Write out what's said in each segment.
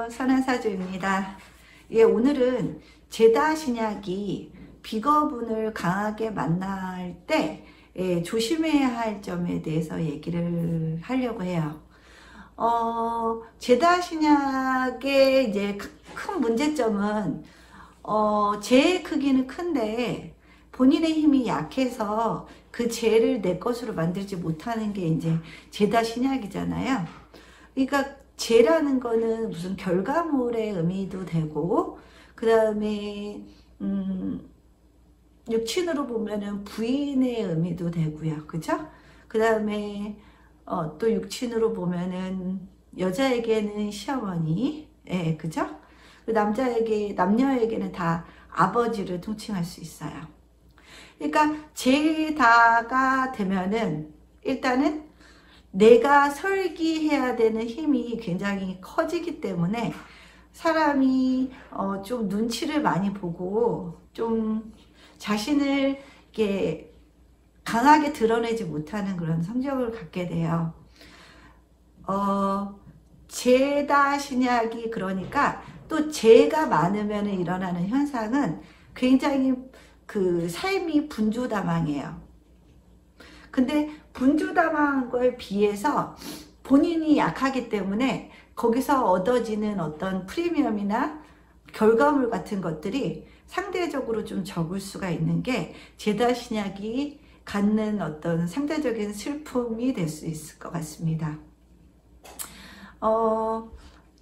안녕하세요. 선한사주입니다. 예, 오늘은 제다 신약이 비거분을 강하게 만날 때 조심해야 할 점에 대해서 얘기를 하려고 해요. 제다 신약의 이제 큰 문제점은 제 크기는 큰데 본인의 힘이 약해서 그 재를 내 것으로 만들지 못하는 게 이제 제다 신약이잖아요. 그러니까 재라는 거는 무슨 결과물의 의미도 되고, 그 다음에 육친으로 보면은 부인의 의미도 되고요, 그죠? 그 다음에 또 육친으로 보면은 여자에게는 시어머니, 예, 그죠? 남녀에게는 다 아버지를 통칭할 수 있어요. 그러니까 제다가 되면은 일단은 내가 설기해야 되는 힘이 굉장히 커지기 때문에 사람이 좀 눈치를 많이 보고 좀 자신을 이렇게 강하게 드러내지 못하는 그런 성격을 갖게 돼요. 제다 신약이 그러니까 또 재가 많으면 일어나는 현상은 굉장히 그 삶이 분주다망해요. 근데 분주다망한 거에 비해서 본인이 약하기 때문에 거기서 얻어지는 어떤 프리미엄이나 결과물 같은 것들이 상대적으로 좀 적을 수가 있는 게 제다 신약이 갖는 어떤 상대적인 슬픔이 될 수 있을 것 같습니다.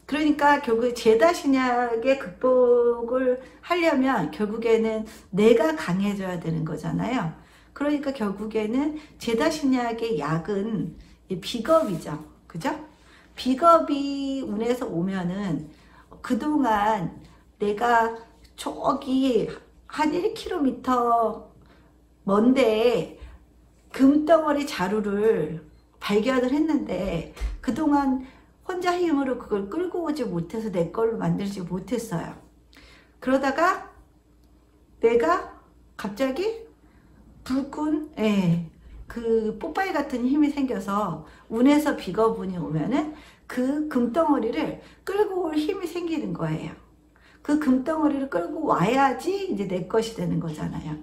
그러니까 결국 제다 신약의 극복을 하려면 결국에는 내가 강해져야 되는 거잖아요. 그러니까 결국에는 제다 신약의 약은 비겁이죠. 그죠? 비겁이 운에서 오면은 그동안 내가 저기 한 1km 먼데 금덩어리 자루를 발견을 했는데 그동안 혼자 힘으로 그걸 끌고 오지 못해서 내 걸로 만들지 못했어요. 그러다가 내가 갑자기 불끈 그 뽀빠이 같은 힘이 생겨서 운에서 비거분이 오면은 그 금덩어리를 끌고 올 힘이 생기는 거예요. 그 금덩어리를 끌고 와야지 이제 내 것이 되는 거잖아요.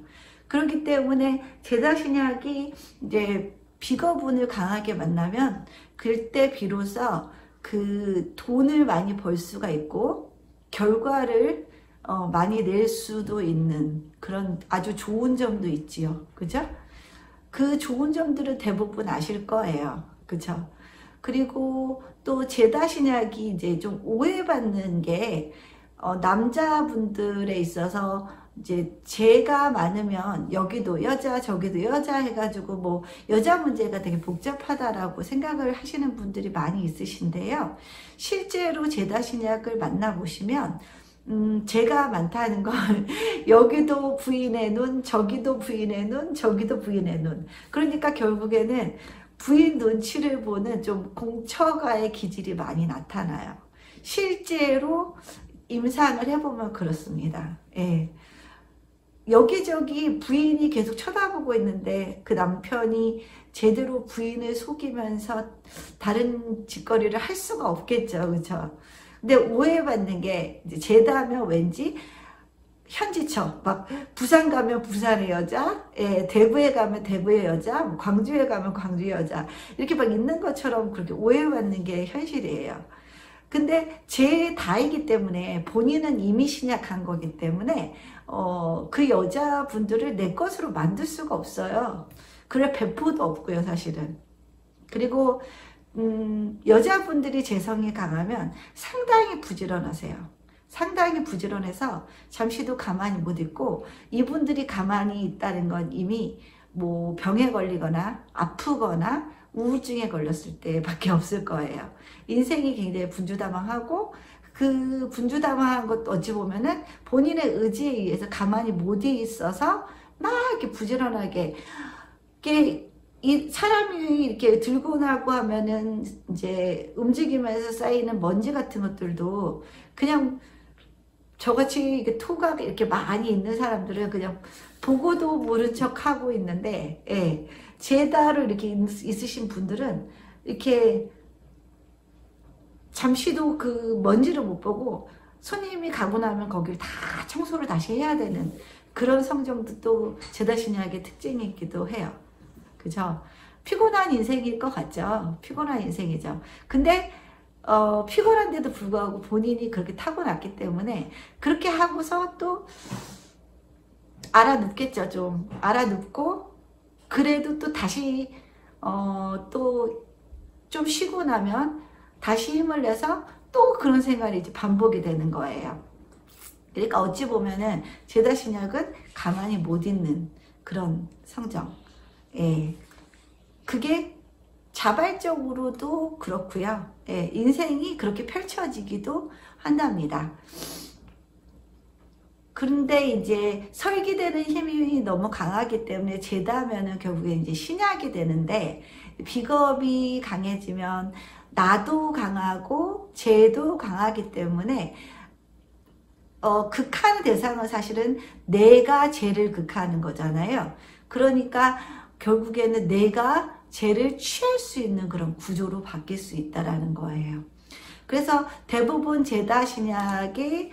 그렇기 때문에 제다 신약이 이제 비거분을 강하게 만나면 그때 비로소 그 돈을 많이 벌 수가 있고 결과를 많이 낼 수도 있는 그런 아주 좋은 점도 있지요. 그죠? 그 좋은 점들은 대부분 아실 거예요. 그죠? 그리고 또 제다 신약이 이제 좀 오해받는 게 남자분들에 있어서 이제 재가 많으면 여기도 여자 저기도 여자 해가지고 뭐 여자 문제가 되게 복잡하다라고 생각을 하시는 분들이 많이 있으신데요. 실제로 제다 신약을 만나보시면 재가 많다는 걸 여기도 부인의 눈, 저기도 부인의 눈, 저기도 부인의 눈. 그러니까 결국에는 부인 눈치를 보는 좀 공처가의 기질이 많이 나타나요. 실제로 임상을 해보면 그렇습니다. 예. 여기저기 부인이 계속 쳐다보고 있는데 그 남편이 제대로 부인을 속이면서 다른 짓거리를 할 수가 없겠죠. 그렇죠? 근데 오해받는 게 이제 제다하면 왠지 현지처 막 부산 가면 부산의 여자, 대구에 가면 대구의 여자, 뭐 광주에 가면 광주의 여자 이렇게 막 있는 것처럼 그렇게 오해받는 게 현실이에요. 근데 제 다이기 때문에 본인은 이미 신약한 거기 때문에 그 여자분들을 내 것으로 만들 수가 없어요. 그럴 배포도 없고요, 사실은. 그리고 여자분들이 재성이 강하면 상당히 부지런하세요. 상당히 부지런해서 잠시도 가만히 못 있고 이분들이 가만히 있다는 건 이미 뭐 병에 걸리거나 아프거나 우울증에 걸렸을 때밖에 없을 거예요. 인생이 굉장히 분주다망하고 그 분주다망한 것도 어찌 보면은 본인의 의지에 의해서 가만히 못 있어서 막 이렇게 부지런하게 이 사람이 이렇게 들고 나고 하면은 이제 움직이면서 쌓이는 먼지 같은 것들도 그냥 저같이 이렇게 토가 이렇게 많이 있는 사람들은 그냥 보고도 모른 척 하고 있는데, 제다를 이렇게 있으신 분들은 이렇게 잠시도 그 먼지를 못 보고 손님이 가고 나면 거기를 다 청소를 다시 해야 되는 그런 성정도 또 제다신약의 특징이기도 해요. 그죠? 피곤한 인생일 것 같죠? 피곤한 인생이죠. 근데 피곤한데도 불구하고 본인이 그렇게 타고났기 때문에 그렇게 하고서 또 알아눕겠죠. 좀 알아눕고 그래도 또 다시 또 좀 쉬고 나면 다시 힘을 내서 또 그런 생활이 이제 반복이 되는 거예요. 그러니까 어찌 보면은 제다신약은 가만히 못 있는 그런 성정. 예. 그게 자발적으로도 그렇고요. 예. 인생이 그렇게 펼쳐지기도 한답니다. 그런데 이제 설기되는 힘이 너무 강하기 때문에 제다면은 결국에 이제 신약이 되는데, 비겁이 강해지면 나도 강하고 쟤도 강하기 때문에 극하는 대상은 사실은 내가 쟤를 극하는 거잖아요. 그러니까 결국에는 내가 쟤를 취할 수 있는 그런 구조로 바뀔 수 있다라는 거예요. 그래서 대부분 제다신약이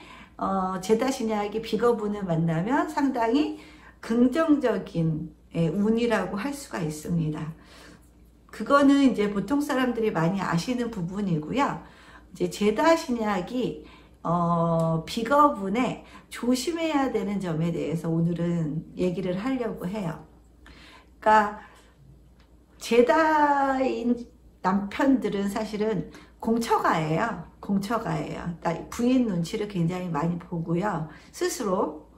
비거분을 만나면 상당히 긍정적인 운이라고 할 수가 있습니다. 그거는 이제 보통 사람들이 많이 아시는 부분이고요. 이제 제다신약이 비거분에 조심해야 되는 점에 대해서 오늘은 얘기를 하려고 해요. 그러니까 제다인 남편들은 사실은 공처가예요. 공처가예요. 부인 눈치를 굉장히 많이 보고요. 스스로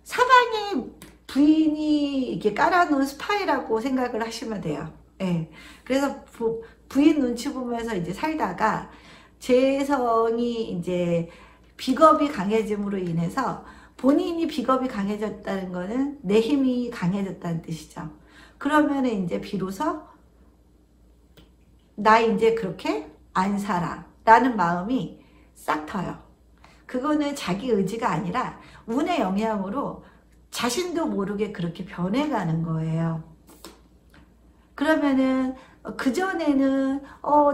사방에 부인이 이렇게 깔아놓은 스파이라고 생각을 하시면 돼요. 예. 그래서 부인 눈치 보면서 이제 살다가 재성이 이제 비겁이 강해짐으로 인해서 본인이 비겁이 강해졌다는 거는 내 힘이 강해졌다는 뜻이죠. 그러면 이제 비로소 나 이제 그렇게 안 살아 라는 마음이 싹 터요. 그거는 자기 의지가 아니라 운의 영향으로 자신도 모르게 그렇게 변해가는 거예요. 그러면은 그전에는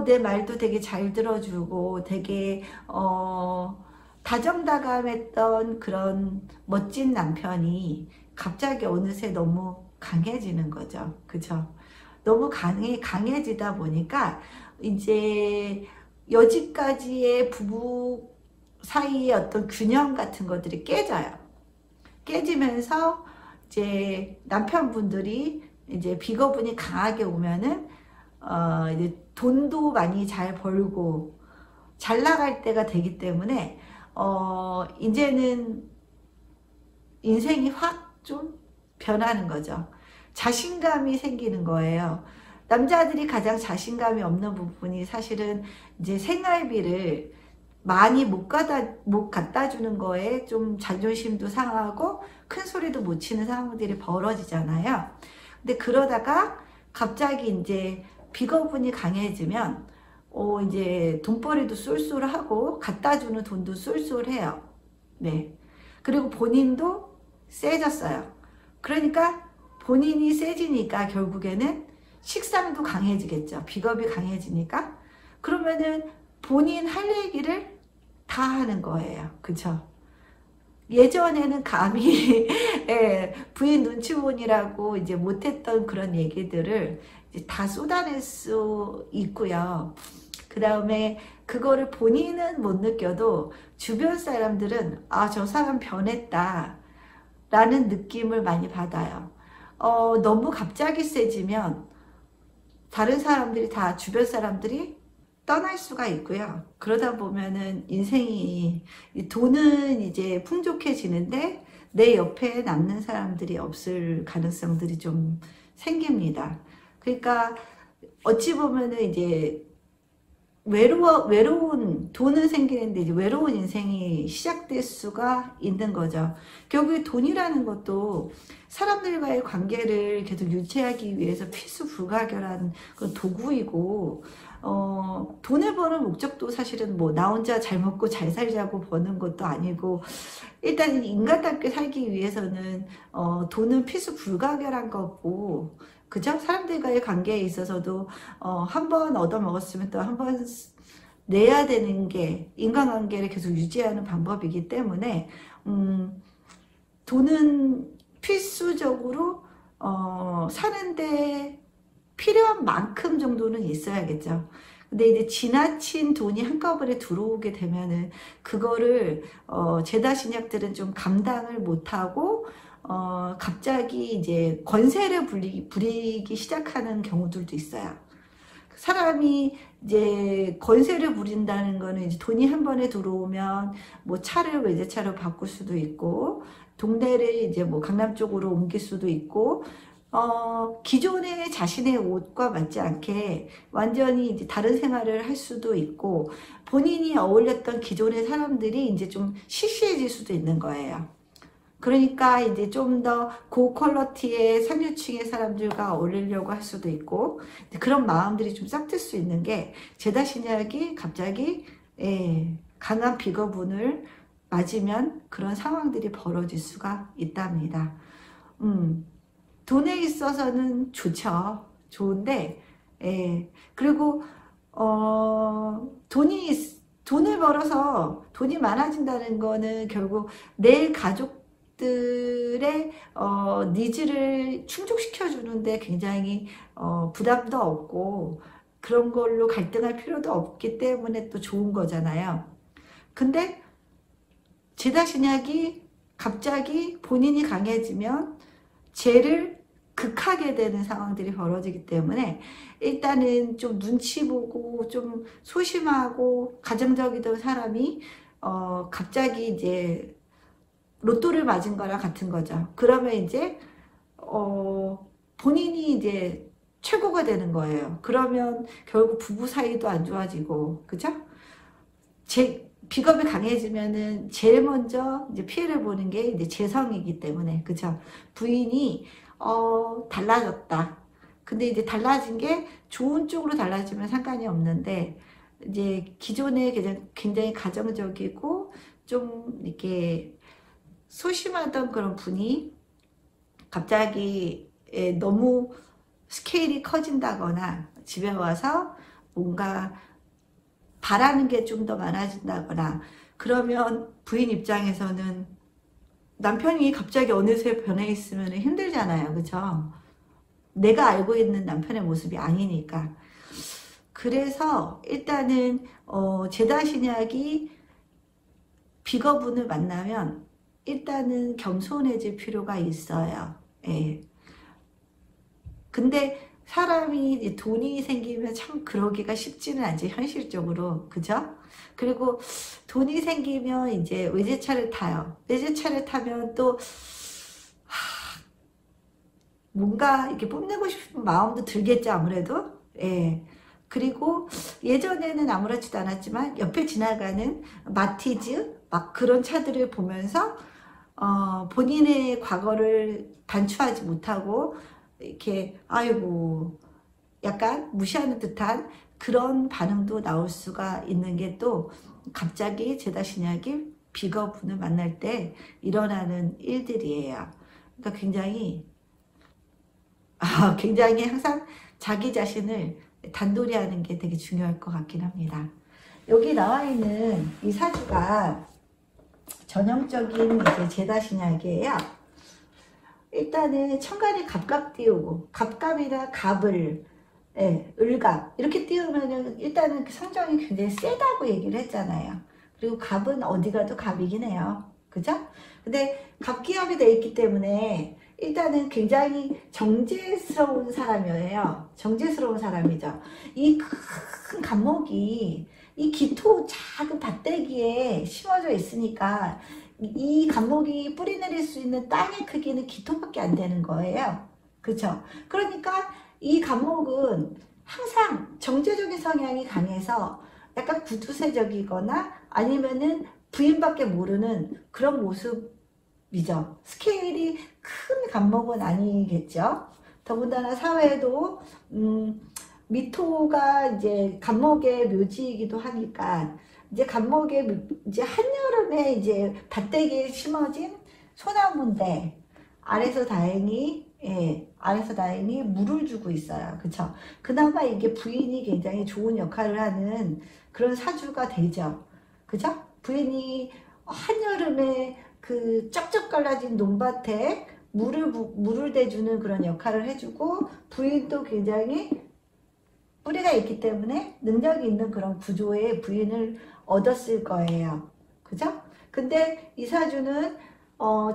내 말도 되게 잘 들어주고 되게 다정다감했던 그런 멋진 남편이 갑자기 어느새 너무 강해지는 거죠. 그죠? 너무 강해지다 보니까 이제 여지까지의 부부 사이의 어떤 균형 같은 것들이 깨져요. 깨지면서 이제 남편분들이 이제 비거분이 강하게 오면은 이제 돈도 많이 잘 벌고 잘 나갈 때가 되기 때문에 이제는 인생이 확 좀 변하는 거죠. 자신감이 생기는 거예요. 남자들이 가장 자신감이 없는 부분이 사실은 이제 생활비를 많이 못 갖다 주는 거에 좀 자존심도 상하고 큰 소리도 못 치는 상황들이 벌어지잖아요. 근데 그러다가 갑자기 이제 비거분이 강해지면 이제 돈벌이도 쏠쏠하고 갖다 주는 돈도 쏠쏠해요. 네. 그리고 본인도 세졌어요. 그러니까 본인이 세지니까 결국에는 식상도 강해지겠죠. 비겁이 강해지니까. 그러면은 본인 할 얘기를 다 하는 거예요. 그쵸? 예전에는 감히 부인 눈치 보느라고 이제 못했던 그런 얘기들을 이제 다 쏟아낼 수 있고요. 그 다음에 그거를 본인은 못 느껴도 주변 사람들은 저 사람 변했다 라는 느낌을 많이 받아요. 너무 갑자기 세지면 다른 사람들이 다 주변 사람들이 떠날 수가 있고요. 그러다 보면은 인생이 돈은 이제 풍족해지는데 내 옆에 남는 사람들이 없을 가능성들이 좀 생깁니다. 그러니까 어찌 보면은 이제 외로운 돈은 생기는데 이제 외로운 인생이 시작될 수가 있는 거죠. 결국에 돈이라는 것도 사람들과의 관계를 계속 유지하기 위해서 필수 불가결한 그런 도구이고, 돈을 버는 목적도 사실은 뭐 나 혼자 잘 먹고 잘 살자고 버는 것도 아니고, 일단 인간답게 살기 위해서는 돈은 필수 불가결한 거고, 그죠? 사람들과의 관계에 있어서도 한 번 얻어먹었으면 또 한 번 내야 되는 게 인간관계를 계속 유지하는 방법이기 때문에 돈은 필수적으로 사는데 필요한 만큼 정도는 있어야겠죠. 근데 이제 지나친 돈이 한꺼번에 들어오게 되면은 그거를 제다신약들은 좀 감당을 못하고 갑자기 이제 권세를 부리기 시작하는 경우들도 있어요. 사람이 이제 권세를 부린다는 거는 이제 돈이 한 번에 들어오면 뭐 차를 외제차로 바꿀 수도 있고 동네를 이제 뭐 강남 쪽으로 옮길 수도 있고 기존의 자신의 옷과 맞지 않게 완전히 이제 다른 생활을 할 수도 있고 본인이 어울렸던 기존의 사람들이 이제 좀 시시해질 수도 있는 거예요. 그러니까 이제 좀 더 고퀄러티의 상류층의 사람들과 어울리려고 할 수도 있고 그런 마음들이 좀 싹틀 수 있는 게 제다신약이 갑자기 강한 비거분을 맞으면 그런 상황들이 벌어질 수가 있답니다. 돈에 있어서는 좋죠. 좋은데 그리고 돈을 벌어서 돈이 많아진다는 거는 결국 내 가족들의 니즈를 충족시켜 주는데 굉장히 부담도 없고 그런 걸로 갈등할 필요도 없기 때문에 또 좋은 거잖아요. 근데 제다신약이 갑자기 본인이 강해지면 죄를 극하게 되는 상황들이 벌어지기 때문에 일단은 좀 눈치 보고 좀 소심하고 가정적이던 사람이 갑자기 이제 로또를 맞은 거랑 같은 거죠. 그러면 이제 본인이 이제 최고가 되는 거예요. 그러면 결국 부부 사이도 안 좋아지고, 그죠? 비겁이 강해지면은 제일 먼저 이제 피해를 보는 게 이제 재성이기 때문에, 그죠? 부인이 달라졌다. 근데 이제 달라진 게 좋은 쪽으로 달라지면 상관이 없는데 이제 기존에 굉장히 가정적이고 좀 이렇게 소심하던 그런 분이 갑자기 너무 스케일이 커진다거나 집에 와서 뭔가 바라는 게 좀 더 많아진다거나 그러면 부인 입장에서는 남편이 갑자기 어느새 변해 있으면 힘들잖아요. 그죠? 내가 알고 있는 남편의 모습이 아니니까. 그래서 일단은 제다신약이 비거분을 만나면 일단은 겸손해질 필요가 있어요. 예. 근데 사람이 돈이 생기면 참 그러기가 쉽지는 않지, 현실적으로. 그죠? 그리고 돈이 생기면 이제 외제차를 타요. 외제차를 타면 또 뭔가 이렇게 뽐내고 싶은 마음도 들겠죠, 아무래도. 예. 그리고 예전에는 아무렇지도 않았지만 옆에 지나가는 마티즈 막 그런 차들을 보면서 본인의 과거를 단추하지 못하고 이렇게 아이고 약간 무시하는 듯한 그런 반응도 나올 수가 있는 게 또 갑자기 제다신약이 비거분을 만날 때 일어나는 일들이에요. 그러니까 굉장히 항상 자기 자신을 단도리 하는 게 되게 중요할 것 같긴 합니다. 여기 나와 있는 이 사주가 전형적인 이제 제다신약이에요. 일단은 천간에 갑갑 띄우고 갑갑이나 갑을 을갑 이렇게 띄우면은 일단은 그 성정이 굉장히 세다고 얘기를 했잖아요. 그리고 갑은 어디 가도 갑이긴 해요. 그죠? 근데 갑기합이 돼 있기 때문에 일단은 굉장히 정제스러운 사람이에요. 정제스러운 사람이죠. 이 큰 갑목이 이 기토 작은 밭대기에 심어져 있으니까 이 갑목이 뿌리 내릴 수 있는 땅의 크기는 기토밖에 안 되는 거예요. 그렇죠? 그러니까 이 갑목은 항상 정제적인 성향이 강해서 약간 구두쇠적이거나 아니면은 부인밖에 모르는 그런 모습이죠. 스케일이 큰 갑목은 아니겠죠. 더군다나 사회도 미토가 이제 갑목의 묘지이기도 하니까 이제 갑목의 이제 한여름에 이제 밭대기에 심어진 소나무인데 아래서 다행히 아에서다인이 물을 주고 있어요. 그쵸? 그나마 이게 부인이 굉장히 좋은 역할을 하는 그런 사주가 되죠. 그죠? 부인이 한여름에 그 쩍쩍 갈라진 논밭에 물을 대주는 그런 역할을 해주고, 부인도 굉장히 뿌리가 있기 때문에 능력이 있는 그런 구조의 부인을 얻었을 거예요. 그죠? 근데 이 사주는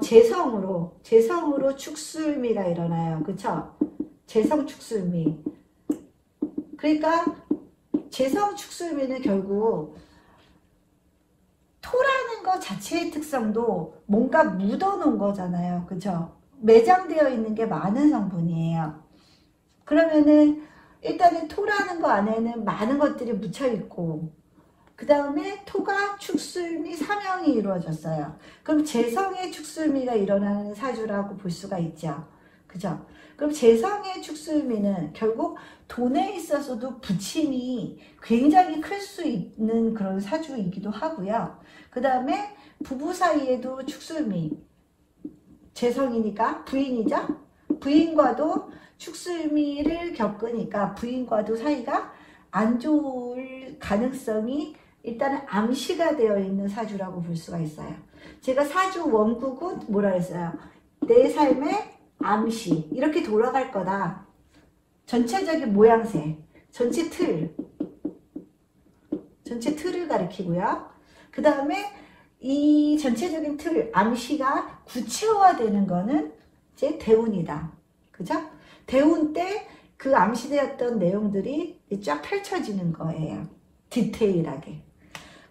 재성으로 축술미가 일어나요. 그쵸? 재성 축술미. 그러니까 재성 축술미는 결국 토라는 것 자체의 특성도 뭔가 묻어놓은 거잖아요. 그쵸? 매장되어 있는 게 많은 성분이에요. 그러면은 일단은 토라는 거 안에는 많은 것들이 묻혀있고, 그 다음에 토가 축술미 사명이 이루어졌어요. 그럼 재성의 축술미가 일어나는 사주라고 볼 수가 있죠. 그죠? 그럼 재성의 축술미는 결국 돈에 있어서도 부침이 굉장히 클 수 있는 그런 사주이기도 하고요. 그 다음에 부부 사이에도 축술미, 재성이니까 부인이죠? 부인과도 축술미를 겪으니까 부인과도 사이가 안 좋을 가능성이 일단은 암시가 되어 있는 사주라고 볼 수가 있어요. 제가 사주 원국은 뭐라 했어요? 내 삶의 암시, 이렇게 돌아갈 거다. 전체적인 모양새, 전체 틀을 가리키고요. 그 다음에 이 전체적인 틀, 암시가 구체화되는 거는 이제 대운이다. 그죠? 대운 때 그 암시되었던 내용들이 쫙 펼쳐지는 거예요. 디테일하게.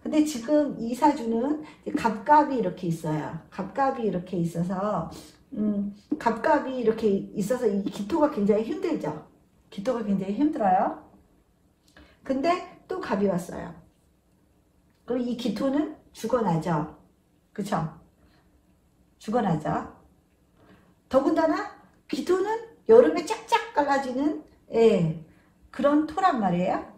근데 지금 이 사주는 갑갑이 이렇게 있어요. 갑갑이 이렇게 있어서, 갑갑이 이렇게 있어서 이 기토가 굉장히 힘들죠. 기토가 굉장히 힘들어요. 근데 또 갑이 왔어요. 그럼 이 기토는 죽어나죠. 그쵸? 죽어나죠. 더군다나 기토는 여름에 쫙쫙 갈라지는 그런 토란 말이에요.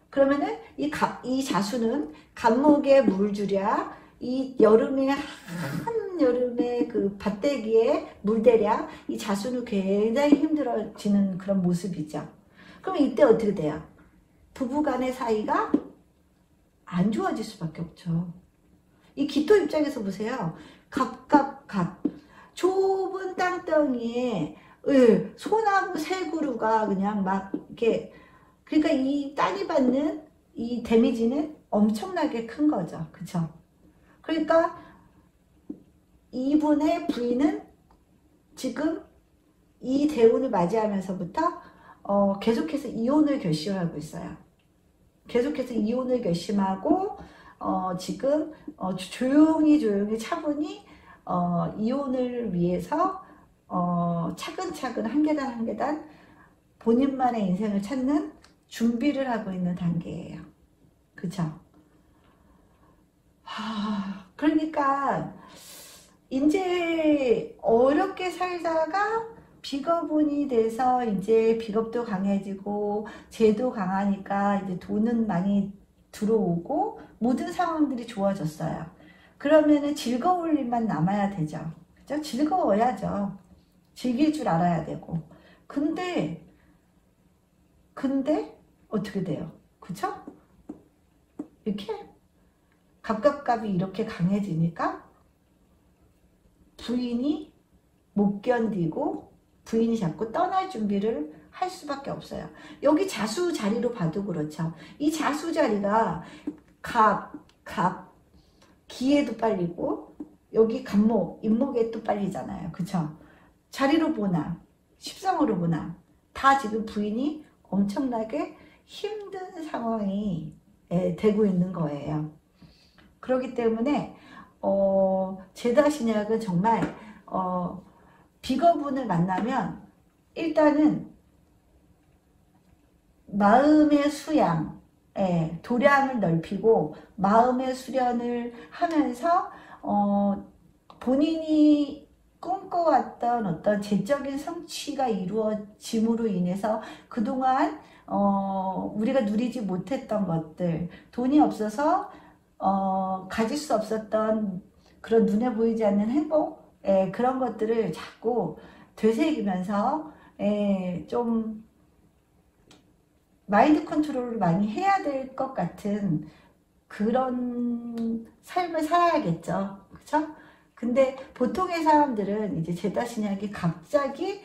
그러면은 이 자수는 갑목에 물 주랴, 이 여름에 한여름에 그 밭대기에 물 대랴, 이 자수는 굉장히 힘들어지는 그런 모습이죠. 그럼 이때 어떻게 돼요? 부부간의 사이가 안 좋아질 수밖에 없죠. 이 기토 입장에서 보세요. 갑. 좁은 땅덩이에 소나무 세 그루가 그냥 막 이렇게, 그러니까 이 땅이 받는 이 데미지는 엄청나게 큰 거죠. 그쵸? 그러니까 이분의 부인은 지금 이 대운을 맞이하면서부터 계속해서 이혼을 결심하고 있어요. 계속해서 이혼을 결심하고 지금 조용히 차분히 이혼을 위해서 차근차근 한 계단 본인만의 인생을 찾는 준비를 하고 있는 단계예요. 그쵸? 그러니까 이제 어렵게 살다가 비거분이 돼서 이제 비겁도 강해지고 재도 강하니까 이제 돈은 많이 들어오고 모든 상황들이 좋아졌어요. 그러면은 즐거울 일만 남아야 되죠. 그죠? 즐거워야죠. 즐길 줄 알아야 되고. 근데 어떻게 돼요? 그쵸? 이렇게 갑갑갑이 이렇게 강해지니까 부인이 못 견디고 부인이 자꾸 떠날 준비를 할 수밖에 없어요. 여기 자수 자리로 봐도 그렇죠. 이 자수 자리가 기에도 빨리고 여기 갑목, 임목에 또 빨리잖아요. 그쵸? 자리로 보나 십상으로 보나 다 지금 부인이 엄청나게 힘든 상황이 되고 있는 거예요. 그렇기 때문에 제다신약은 정말 비거분을 만나면 일단은 마음의 수양, 도량을 넓히고 마음의 수련을 하면서 본인이 꿈꿔왔던 어떤 재적인 성취가 이루어짐으로 인해서 그동안 우리가 누리지 못했던 것들, 돈이 없어서 가질 수 없었던 그런 눈에 보이지 않는 행복, 그런 것들을 자꾸 되새기면서 좀 마인드 컨트롤을 많이 해야 될 것 같은 그런 삶을 살아야겠죠. 그쵸? 근데 보통의 사람들은 이제 제다신약이 갑자기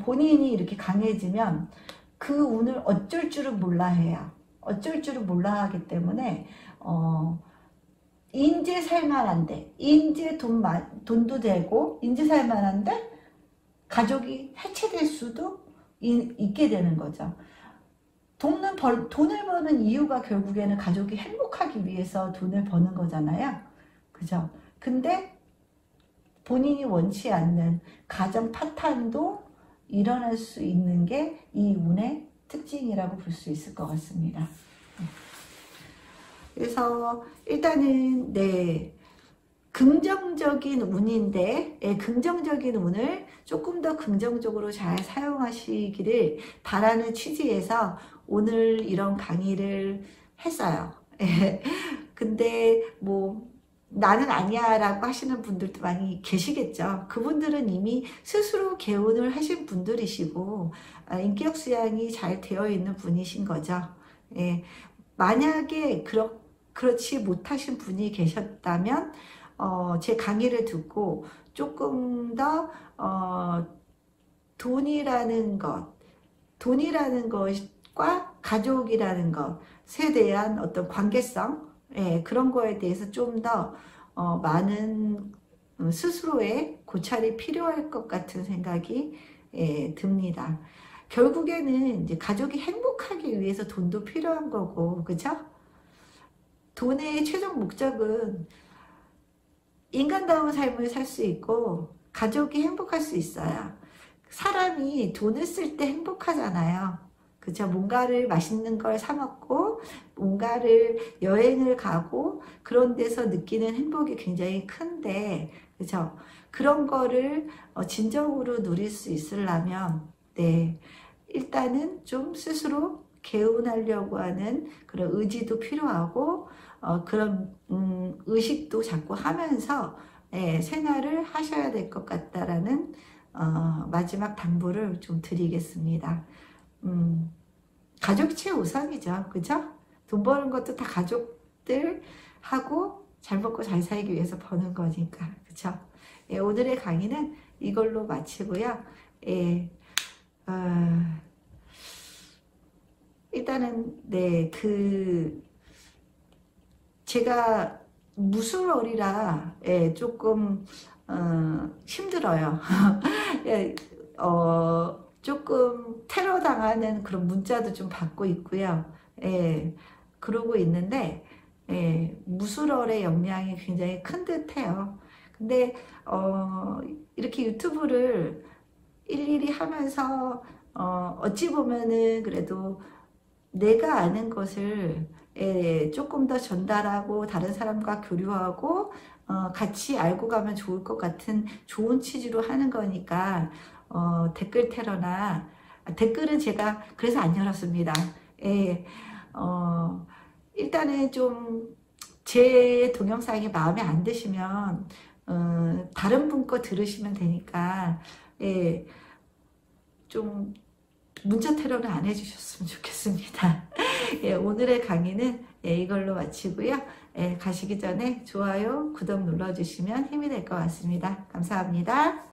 본인이 이렇게 강해지면 그 운을 어쩔 줄은 몰라 해요. 어쩔 줄은 몰라 하기 때문에 인제 살만한데, 인제 돈도 되고 인제 살만한데 가족이 해체될 수도 있게 되는 거죠. 돈을 버는 이유가 결국에는 가족이 행복하기 위해서 돈을 버는 거잖아요. 그죠? 근데 본인이 원치 않는 가정 파탄도 일어날 수 있는 게 이 운의 특징이라고 볼 수 있을 것 같습니다. 그래서 일단은 긍정적인 운인데 긍정적인 운을 조금 더 긍정적으로 잘 사용하시기를 바라는 취지에서 오늘 이런 강의를 했어요. 근데 뭐 나는 아니야 라고 하시는 분들도 많이 계시겠죠. 그분들은 이미 스스로 개운을 하신 분들이시고 인격 수양이 잘 되어 있는 분이신 거죠. 만약에 그렇지 못하신 분이 계셨다면 제 강의를 듣고 조금 더 돈이라는 것과 가족이라는 것에 대한 어떤 관계성, 그런 거에 대해서 좀 더 많은 스스로의 고찰이 필요할 것 같은 생각이 듭니다. 결국에는 이제 가족이 행복하기 위해서 돈도 필요한 거고, 그죠? 돈의 최종 목적은 인간다운 삶을 살 수 있고 가족이 행복할 수 있어요. 사람이 돈을 쓸 때 행복하잖아요. 그죠? 뭔가를 맛있는 걸 사 먹고 뭔가를 여행을 가고 그런 데서 느끼는 행복이 굉장히 큰데, 그죠? 그런 거를 진정으로 누릴 수 있으려면 일단은 좀 스스로 개운하려고 하는 그런 의지도 필요하고 그런 의식도 자꾸 하면서 생활을 하셔야 될 것 같다라는 마지막 당부를 좀 드리겠습니다. 가족이 최우선이죠. 그죠? 돈 버는 것도 다 가족들하고 잘 먹고 잘 살기 위해서 버는 거니까. 그죠? 오늘의 강의는 이걸로 마치고요. 일단은 제가 무술어리라 조금 힘들어요. 조금 테러 당하는 그런 문자도 좀 받고 있고요. 그러고 있는데 무술어의 역량이 굉장히 큰 듯해요. 근데 이렇게 유튜브를 일일이 하면서 어찌 보면은 그래도 내가 아는 것을 조금 더 전달하고 다른 사람과 교류하고 같이 알고 가면 좋을 것 같은 좋은 취지로 하는 거니까 댓글 테러나 댓글은 제가 그래서 안 열었습니다. 일단은 좀 제 동영상이 마음에 안 드시면 다른 분 거 들으시면 되니까 좀 문자 테러는 안 해주셨으면 좋겠습니다. 오늘의 강의는 이걸로 마치고요. 가시기 전에 좋아요, 구독 눌러주시면 힘이 될 것 같습니다. 감사합니다.